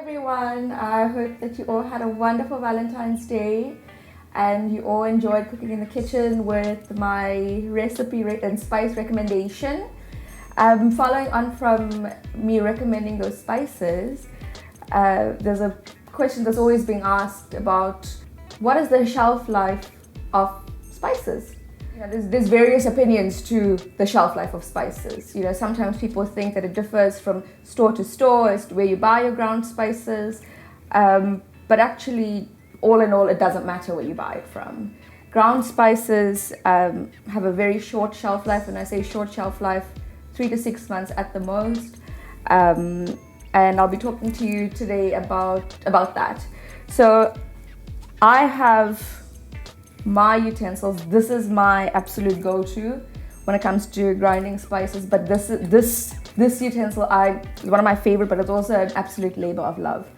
everyone. I hope that you all had a wonderful Valentine's Day and you all enjoyed cooking in the kitchen with my recipe and spice recommendation. Following on from me recommending those spices, there's a question that's always being asked about what is the shelf life of spices? There's various opinions to the shelf life of spices. Sometimes people think that it differs from store to store as to where you buy your ground spices, but actually, all in all, it doesn't matter where you buy it from. Ground spices have a very short shelf life. When I say short shelf life, 3 to 6 months at the most, and I'll be talking to you today about that. So I have my utensils. This is my absolute go-to when it comes to grinding spices, but this utensil is one of my favorite, but it's also an absolute labor of love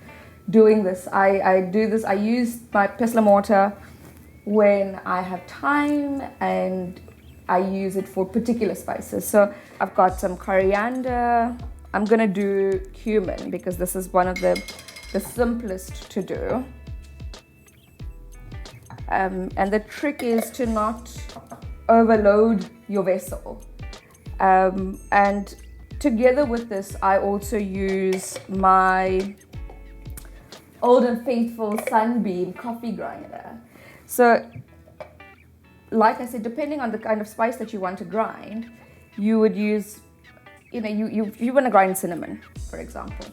doing this. I use my pestle mortar when I have time, and I use it for particular spices. So I've got some coriander. I'm gonna do cumin because this is one of the simplest to do. And the trick is to not overload your vessel. And together with this, I also use my old and faithful Sunbeam coffee grinder. So, like I said, depending on the kind of spice that you want to grind, you would use, you want to grind cinnamon, for example.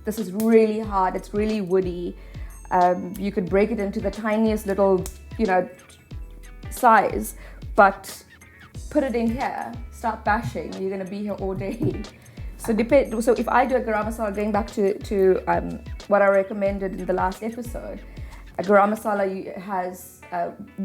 This is really hard, it's really woody. You could break it into the tiniest little, size, but put it in here, start bashing, you're going to be here all day. So if I do a garam masala, going back to what I recommended in the last episode, a garam masala has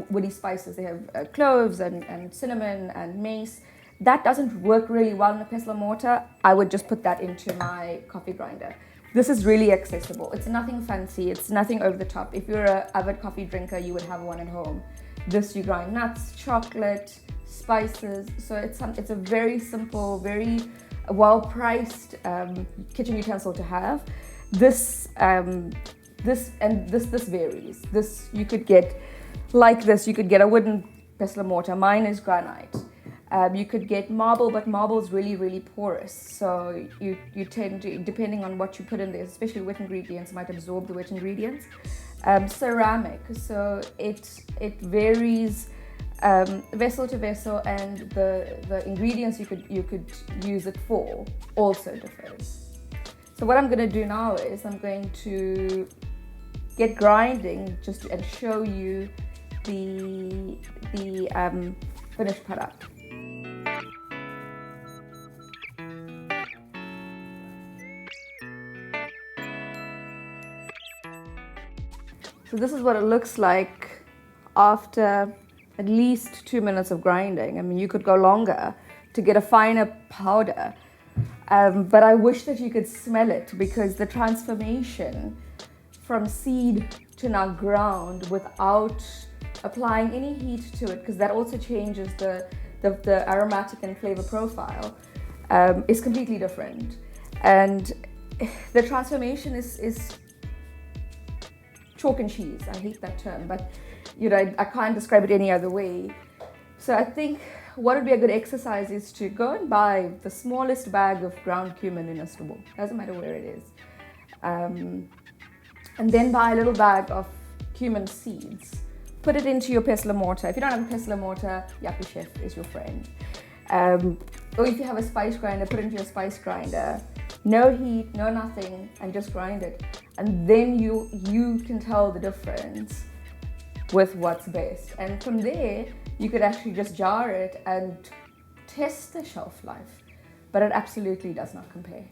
woody spices. They have cloves and cinnamon and mace. That doesn't work really well in a pestle mortar. I would just put that into my coffee grinder. This is really accessible. It's nothing fancy. It's nothing over the top. If you're an avid coffee drinker, you would have one at home. This, you grind nuts, chocolate, spices. So it's a very simple, very well-priced kitchen utensil to have. This varies. This you could get like this. You could get a wooden pestle mortar. Mine is granite. You could get marble, but marble is really, really porous. So you tend to, depending on what you put in there, especially wet ingredients, might absorb the wet ingredients. Ceramic, so it varies vessel to vessel, and the ingredients you could use it for also differs. So what I'm going to do now is I'm going to get grinding and show you the finished product. So this is what it looks like after at least 2 minutes of grinding. I mean, you could go longer to get a finer powder, but I wish that you could smell it, because the transformation from seed to now ground without applying any heat to it, because that also changes the aromatic and flavor profile, is completely different. And the transformation is chalk and cheese. I hate that term, but I can't describe it any other way. So I think what would be a good exercise is to go and buy the smallest bag of ground cumin in a store. Doesn't matter where it is. And then buy a little bag of cumin seeds. Put it into your pestle mortar. If you don't have a pestle mortar, Yappy Chef is your friend. Or if you have a spice grinder, put it into your spice grinder. No heat, no nothing, and just grind it. And then you can tell the difference with what's best. And from there, you could actually just jar it and test the shelf life. But it absolutely does not compare.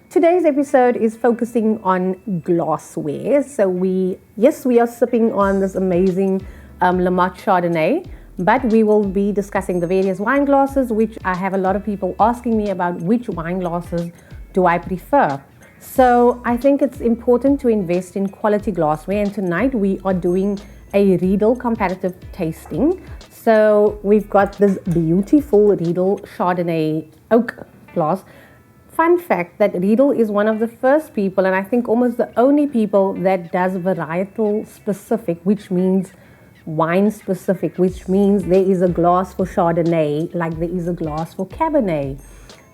Today's episode is focusing on glassware. So we are sipping on this amazing La Motte Chardonnay, but we will be discussing the various wine glasses, which I have a lot of people asking me about which wine glasses do I prefer. So I think it's important to invest in quality glassware, and tonight we are doing a Riedel comparative tasting. So we've got this beautiful Riedel Chardonnay oak glass, Fun fact that Riedel is one of the first people, and I think almost the only people, that does varietal specific, which means wine specific, which means there is a glass for Chardonnay like there is a glass for Cabernet.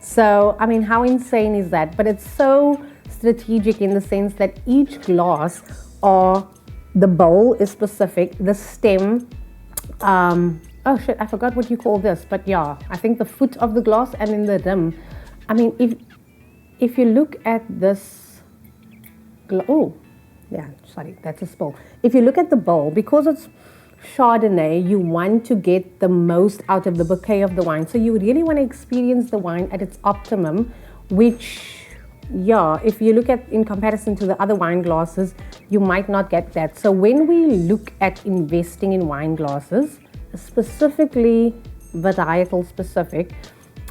So, I mean, how insane is that? But it's so strategic in the sense that each glass, or the bowl is specific, the stem, oh shit, I forgot what you call this, but yeah, I think the foot of the glass and in the rim. I mean, if you look at this, oh, yeah, sorry, that's a spill. If you look at the bowl, because it's Chardonnay, you want to get the most out of the bouquet of the wine. So you really want to experience the wine at its optimum, which, yeah, if you look at in comparison to the other wine glasses, you might not get that. So when we look at investing in wine glasses, specifically varietal specific,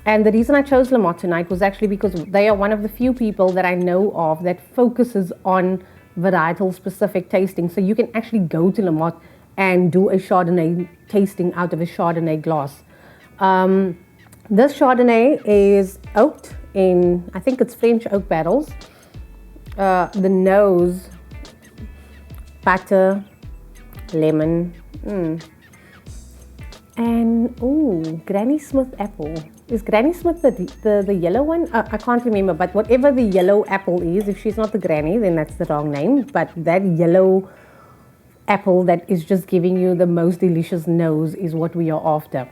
and the reason I chose Le Motte tonight was actually because they are one of the few people that I know of that focuses on varietal specific tasting. So you can actually go to Le Motte and do a Chardonnay tasting out of a Chardonnay glass. This Chardonnay is oaked in, I think it's French oak barrels. The nose, butter, lemon, and Granny Smith apple. Is Granny Smith the yellow one? I can't remember, but whatever the yellow apple is, if she's not the granny, then that's the wrong name. But that yellow apple that is just giving you the most delicious nose is what we are after.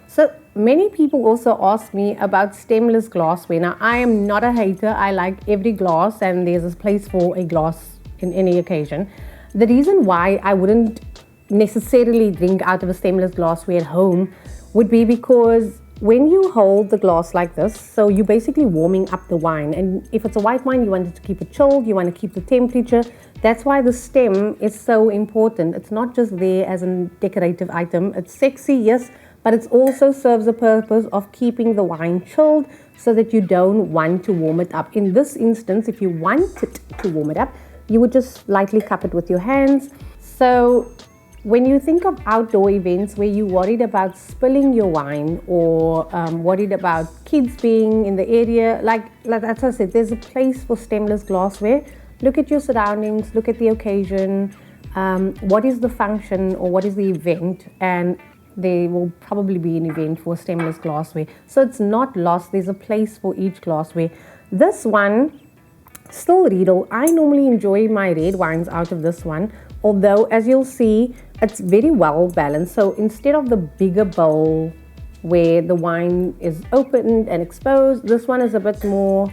So many people also ask me about stemless glassware. Now, I am not a hater. I like every glass, and there's a place for a glass in any occasion. The reason why I wouldn't necessarily drink out of a stemless glassware at home would be because when you hold the glass like this, so you're basically warming up the wine, and if it's a white wine, you want it to keep it chilled, you want to keep the temperature. That's why the stem is so important. It's not just there as a decorative item. It's sexy, yes, but it also serves a purpose of keeping the wine chilled so that you don't want to warm it up. In this instance, if you wanted to warm it up, you would just lightly cup it with your hands. So when you think of outdoor events where you're worried about spilling your wine, or worried about kids being in the area, like as I said, there's a place for stemless glassware. Look at your surroundings, look at the occasion, what is the function or what is the event, and there will probably be an event for stemless glassware. So it's not lost, there's a place for each glassware. This one, still Riedel. I normally enjoy my red wines out of this one, although as you'll see, it's very well balanced. So instead of the bigger bowl where the wine is opened and exposed, this one is a bit more,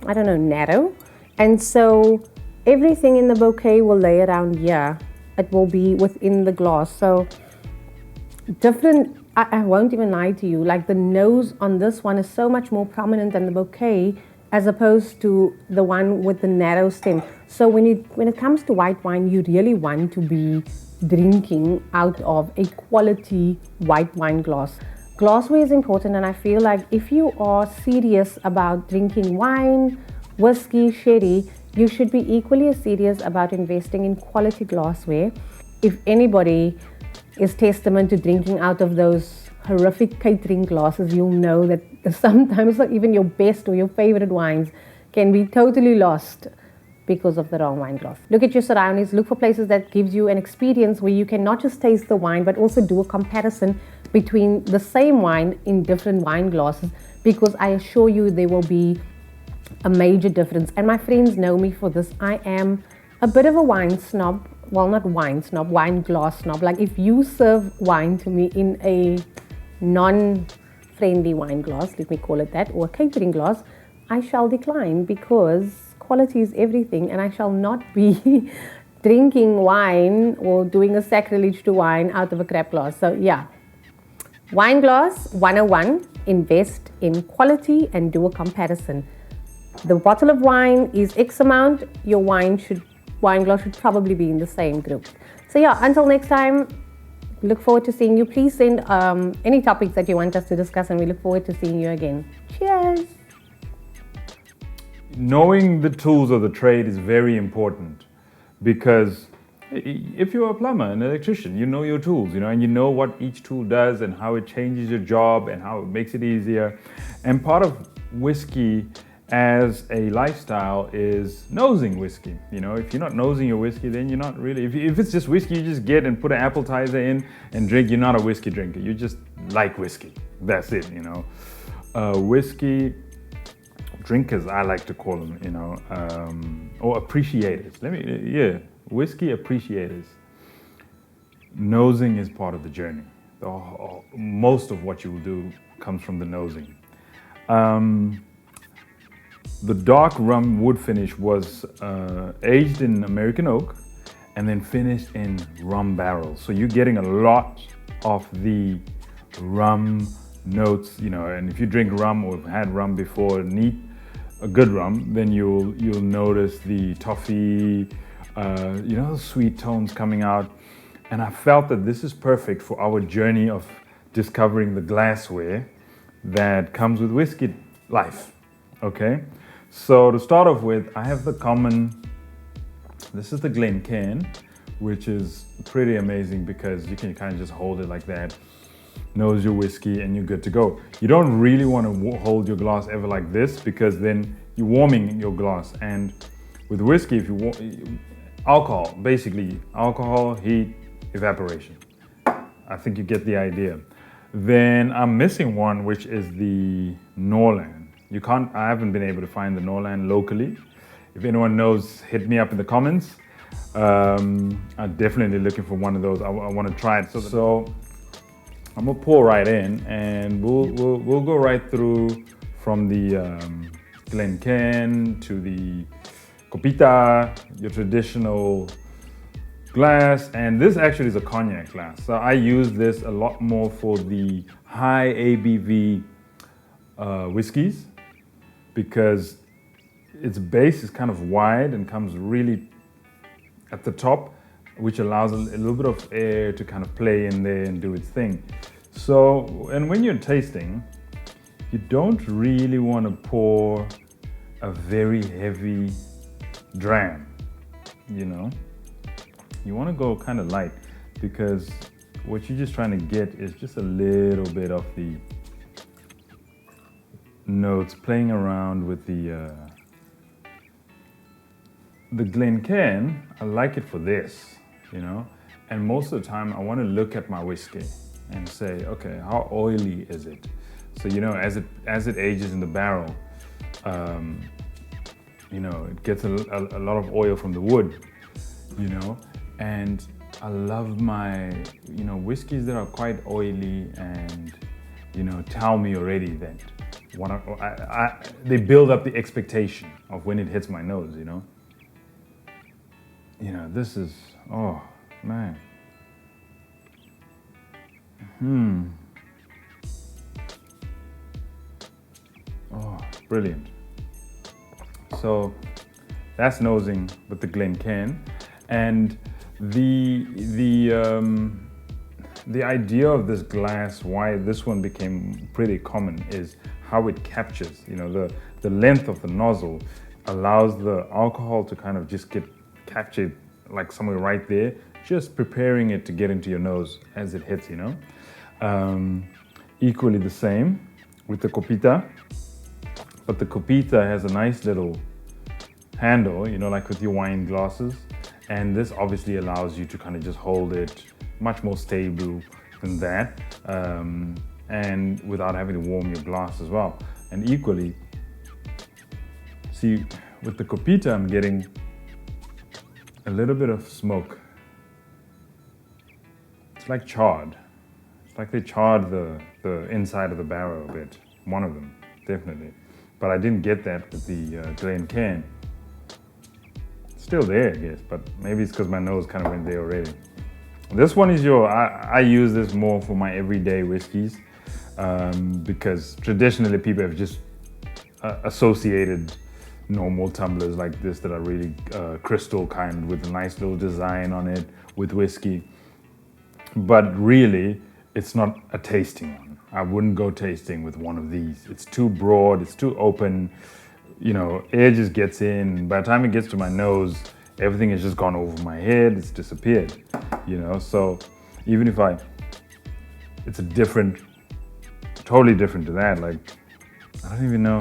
I don't know, narrow. And so everything in the bouquet will lay around here. It will be within the glass. So different, I won't even lie to you, like the nose on this one is so much more prominent than the bouquet as opposed to the one with the narrow stem. So when it comes to white wine, you really want to be drinking out of a quality white wine glass. Glassware is important, and I feel like if you are serious about drinking wine, whiskey, sherry, you should be equally as serious about investing in quality glassware. If anybody is testament to drinking out of those horrific catering glasses, you'll know that sometimes even your best or your favorite wines can be totally lost because of the wrong wine glass. Look at your surroundings, look for places that gives you an experience where you can not just taste the wine, but also do a comparison between the same wine in different wine glasses, because I assure you there will be a major difference. And my friends know me for this. I am a bit of a wine snob. Well, not wine snob, wine glass snob. Like if you serve wine to me in a non-friendly wine glass, let me call it that, or a catering glass, I shall decline, because quality is everything, and I shall not be drinking wine or doing a sacrilege to wine out of a crap glass. So yeah, wine glass 101, invest in quality and do a comparison. The bottle of wine is X amount, your wine glass should probably be in the same group. So yeah, until next time, look forward to seeing you. Please send any topics that you want us to discuss, and we look forward to seeing you again. Cheers! Knowing the tools of the trade is very important, because if you're a plumber, an electrician, you know your tools, and you know what each tool does and how it changes your job and how it makes it easier. And part of whiskey as a lifestyle is nosing whiskey. You know, if you're not nosing your whiskey, then you're not really, if it's just whiskey you just get and put an appetizer in and drink, you're not a whiskey drinker. You just like whiskey. That's it, you know. Whiskey drinkers, I like to call them, you know, or appreciators. Whiskey appreciators. Nosing is part of the journey. Most of what you will do comes from the nosing. The dark rum wood finish was aged in American oak and then finished in rum barrels. So you're getting a lot of the rum notes, you know, and if you drink rum or have had rum before, a good rum, then you'll notice the toffee, you know, sweet tones coming out. And I felt that this is perfect for our journey of discovering the glassware that comes with whiskey life, okay? So to start off with, I have this is the Glencairn, which is pretty amazing because you can kind of just hold it like that, nose your whiskey, and you're good to go. You don't really want to hold your glass ever like this because then you're warming your glass. And with whiskey, if you alcohol, basically alcohol, heat, evaporation. I think you get the idea. Then I'm missing one, which is the Norland. I haven't been able to find the Norland locally. If anyone knows, hit me up in the comments. I'm definitely looking for one of those. I want to try it. So I'm gonna pour right in, and we'll go right through from the Glencairn to the Copita, your traditional glass, and this actually is a cognac glass. So I use this a lot more for the high ABV whiskeys because its base is kind of wide and comes really at the top, which allows a little bit of air to kind of play in there and do its thing. So, and when you're tasting, you don't really want to pour a very heavy dram, you know? You want to go kind of light because what you're just trying to get is just a little bit of the notes playing around with the Glencairn. I like it for this, you know, and most of the time I want to look at my whiskey and say, okay, how oily is it? So, you know, as it ages in the barrel, you know, it gets a lot of oil from the wood, you know, and I love my, you know, whiskeys that are quite oily and, you know, tell me already that they build up the expectation of when it hits my nose, you know. You know, this is, oh man. Oh, brilliant. So that's nosing with the Glencairn, and the idea of this glass, why this one became pretty common, is how it captures. You know, the length of the nozzle allows the alcohol to kind of just get captured like somewhere right there, just preparing it to get into your nose as it hits, you know. Equally the same with the Copita, but the Copita has a nice little handle, you know, like with your wine glasses. And this obviously allows you to kind of just hold it much more stable than that, and without having to warm your glass as well. And equally, see, with the Copita, I'm getting a little bit of smoke. It's like charred. It's like they charred the inside of the barrel a bit. One of them, definitely. But I didn't get that with the Glencairn. Still there, I guess, but maybe it's because my nose kind of went there already. This one is I use this more for my everyday whiskeys because traditionally people have just associated normal tumblers like this that are really crystal kind with a nice little design on it with whiskey. But really, it's not a tasting one. I wouldn't go tasting with one of these. It's too broad, it's too open. You know, air just gets in. By the time it gets to my nose, everything has just gone over my head. It's disappeared, you know. So even if it's a different, totally different to that. Like, I don't even know.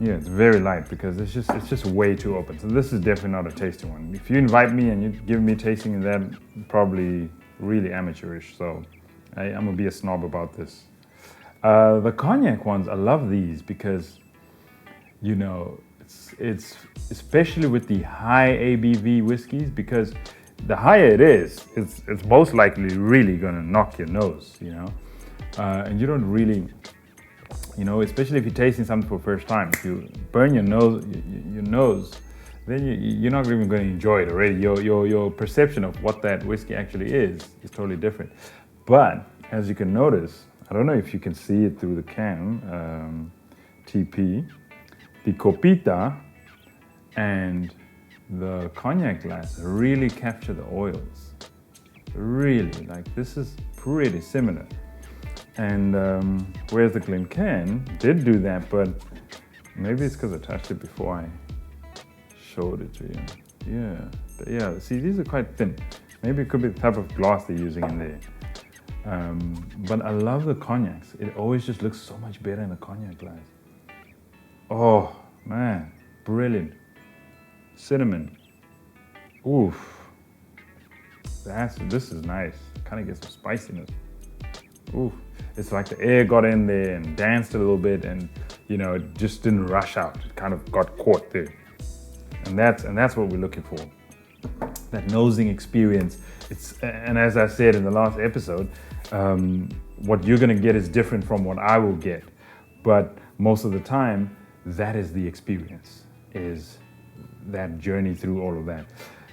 Yeah, it's very light because it's just way too open. So this is definitely not a tasty one. If you invite me and you give me tasting, that probably really amateurish. So I'm gonna be a snob about this. The cognac ones, I love these because, you know, it's especially with the high ABV whiskeys, because the higher it is, it's most likely really gonna knock your nose, you know, and you don't really, you know, especially if you're tasting something for the first time. If you burn your nose, then you're not even going to enjoy it already. Your perception of what that whiskey actually is totally different. But as you can notice, I don't know if you can see it through the can, TP, the copita and the cognac glass really capture the oils. Really, like this is pretty similar. And whereas the Glencairn did do that, but maybe it's because I touched it before I showed it to you. Yeah, see, these are quite thin. Maybe it could be the type of glass they're using in there. But I love the cognacs. It always just looks so much better in a cognac glass. Oh, man, brilliant. Cinnamon. Oof. This is nice. Kind of gets some spiciness. Oof. It's like the air got in there and danced a little bit, and you know, it just didn't rush out. It kind of got caught there. And that's what we're looking for. That nosing experience. And as I said in the last episode, what you're gonna get is different from what I will get. But most of the time, that is the experience, is that journey through all of that.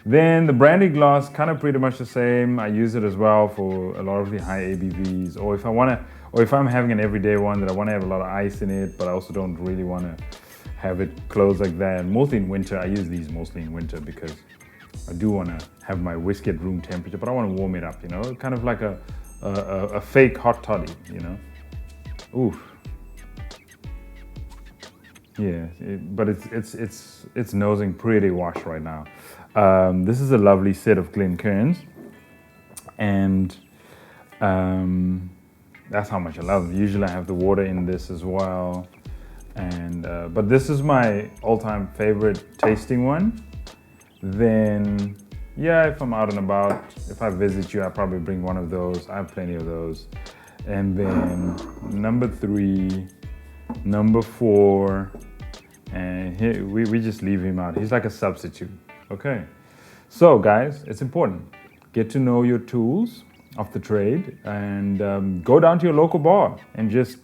Then the brandy glass, kind of pretty much the same. I use it as well for a lot of the high ABVs, or if I'm having an everyday one that I want to have a lot of ice in it, but I also don't really want to have it closed like that. Mostly in winter, I use these mostly in winter because I do want to have my whiskey at room temperature, but I want to warm it up, you know, kind of like a fake hot toddy, you know. Oof. Yeah, but it's nosing pretty washed right now. This is a lovely set of Glencairns, and that's how much I love them. Usually I have the water in this as well, and but this is my all-time favorite tasting one. Then, yeah, if I'm out and about, if I visit you, I probably bring one of those. I have plenty of those. And then number 3, number 4, and here we just leave him out. He's like a substitute. Okay, so guys, it's important. Get to know your tools of the trade, and go down to your local bar and just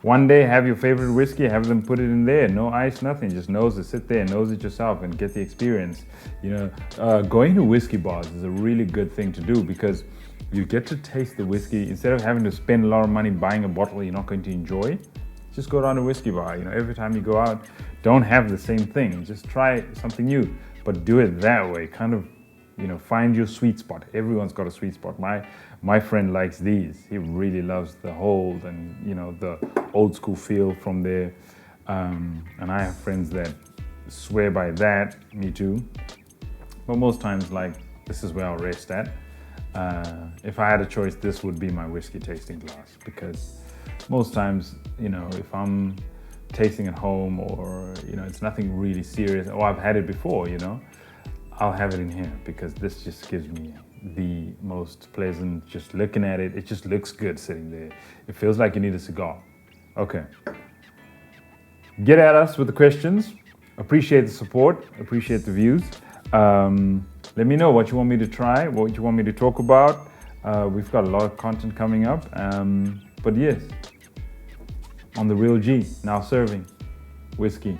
one day have your favorite whiskey, have them put it in there. No ice, nothing, just nose it, sit there and nose it yourself and get the experience. You know, going to whiskey bars is a really good thing to do because you get to taste the whiskey instead of having to spend a lot of money buying a bottle you're not going to enjoy. Just go down to a whiskey bar. You know, every time you go out, don't have the same thing. Just try something new, but do it that way. Kind of, you know, find your sweet spot. Everyone's got a sweet spot. My friend likes these. He really loves the hold and, you know, the old school feel from there. And I have friends that swear by that. Me too. But most times, like, this is where I'll rest at. If I had a choice, this would be my whiskey tasting glass, because most times, you know, if I'm tasting at home or, you know, it's nothing really serious, or I've had it before, you know, I'll have it in here because this just gives me the most pleasant, just looking at it. It just looks good sitting there. It feels like you need a cigar. Okay. Get at us with the questions. Appreciate the support. Appreciate the views. Let me know what you want me to try, what you want me to talk about. We've got a lot of content coming up. But yes, On The Real G, now serving whiskey.